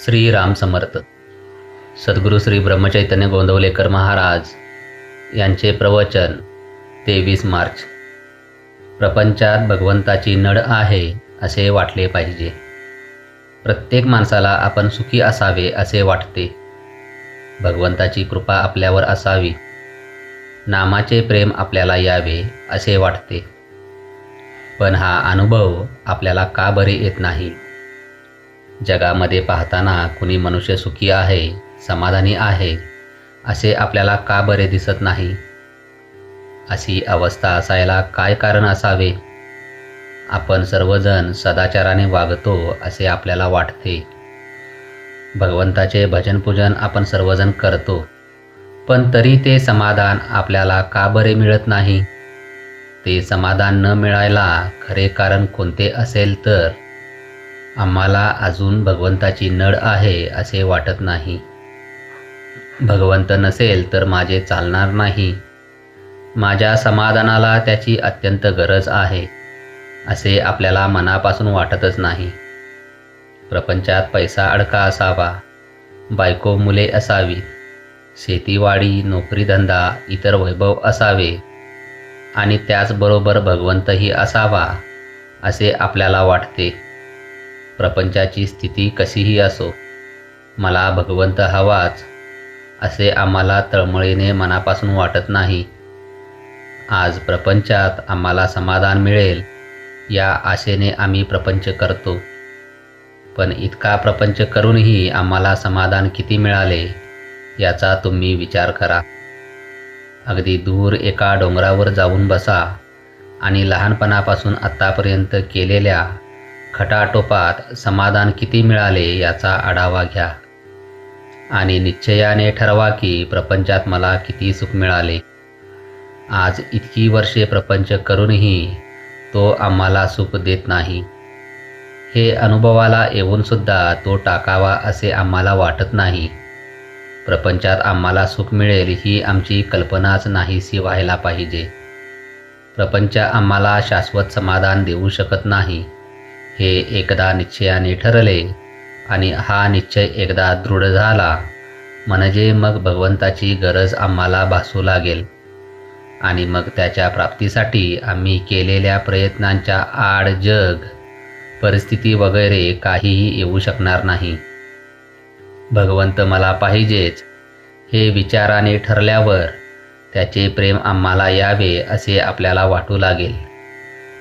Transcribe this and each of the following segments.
श्री राम समर्थ. सद्गुरू श्री ब्रह्मचैतन्य गोंदवलेकर महाराज यांचे प्रवचन 23 मार्च. प्रपंचात भगवंताची नड आहे असे वाटले पाहिजे. प्रत्येक माणसाला आपण सुखी असावे असे वाटते. भगवंताची कृपा आपल्यावर असावी, नामाचे प्रेम आपल्याला यावे असे वाटते. पण हा अनुभव आपल्याला का बरे येत नाही? जगामध्ये पाहताना कुणी मनुष्य सुखी आहे, समाधानी आहे असे आपल्याला का बरे दिसत नाही? अशी अवस्था असायला काय कारण असावे? आपण सर्वजण सदाचाराने वागतो असे आपल्याला वाटते. भगवंताचे भजनपूजन आपण सर्वजण करतो, पण तरी ते समाधान आपल्याला का बरे मिळत नाही? ते समाधान न मिळायला खरे कारण कोणते असेल तर आम्हाला अजून भगवंताची नड आहे असे वाटत नाही. भगवंत नसेल तर माझे चालणार नाही, माझ्या समाधानाला त्याची अत्यंत गरज आहे असे आपल्याला मनापासून वाटतच नाही. प्रपंचात पैसा अडका असावा, बायको मुले असावीत, शेतीवाडी नोकरीधंदा इतर वैभव असावे आणि त्याचबरोबर भगवंतही असावा असे आपल्याला वाटते. प्रपंचाची स्थिती कशीही असो, मला भगवंत हवाच असे आम्हाला तळमळीने मनापासून वाटत नाही. आज प्रपंचात आम्हाला समाधान मिळेल या आशेने आम्ही प्रपंच करतो, पण इतका प्रपंच करूनही आम्हाला समाधान किती मिळाले याचा तुम्ही विचार करा. अगदी दूर एका डोंगरावर जाऊन बसा आणि लहानपणापासून आत्तापर्यंत केलेल्या खटाटोपात समाधान किती मिळाले याचा आढावा घ्या आणि निश्चयाने ठरवा की प्रपंचात मला किती सुख मिळाले. आज इतकी वर्षे प्रपंच करूनही तो आम्हाला सुख देत नाही. हे अनुभवाला येऊनसुद्धा तो टाकावा असे आम्हाला वाटत नाही. प्रपंचात आम्हाला सुख मिळेल ही आमची कल्पनाच नाहीशी व्हायला पाहिजे. प्रपंच आम्हाला शाश्वत समाधान देऊ शकत नाही हे एकदा निश्चयाने ठरले आणि हा निश्चय एकदा दृढ झाला म्हणजे मग भगवंताची गरज आम्हाला भासू लागेल आणि मग त्याच्या प्राप्तीसाठी आम्ही केलेल्या प्रयत्नांच्या आड जग, परिस्थिती वगैरे काहीही येऊ शकणार नाही. भगवंत मला पाहिजेच हे विचाराने ठरल्यावर त्याचे प्रेम आम्हाला यावे असे आपल्याला वाटू लागेल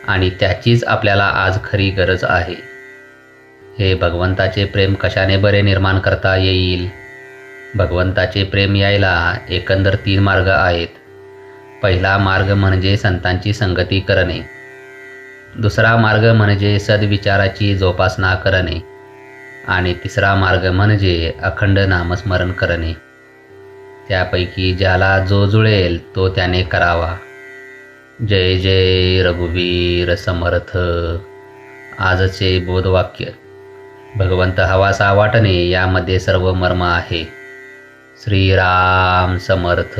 आणि त्याचीच आपल्याला आज खरी गरज आहे. हे भगवंताचे प्रेम कशाने बरे निर्माण करता येईल? भगवंताचे प्रेम यायला एकंदर 3 मार्ग आहेत. पहिला मार्ग म्हणजे संतांची संगती करणे, दुसरा मार्ग म्हणजे सद्विचाराची जोपासना करणे आणि तिसरा मार्ग म्हणजे अखंड नामस्मरण करणे. त्यापैकी ज्याला जो जुळेल तो त्याने करावा. जय जय रघुवीर समर्थ. आजचे बोधवाक्य: भगवंत हवासा वाटणे यामध्ये सर्व मर्म आहे. श्रीराम समर्थ.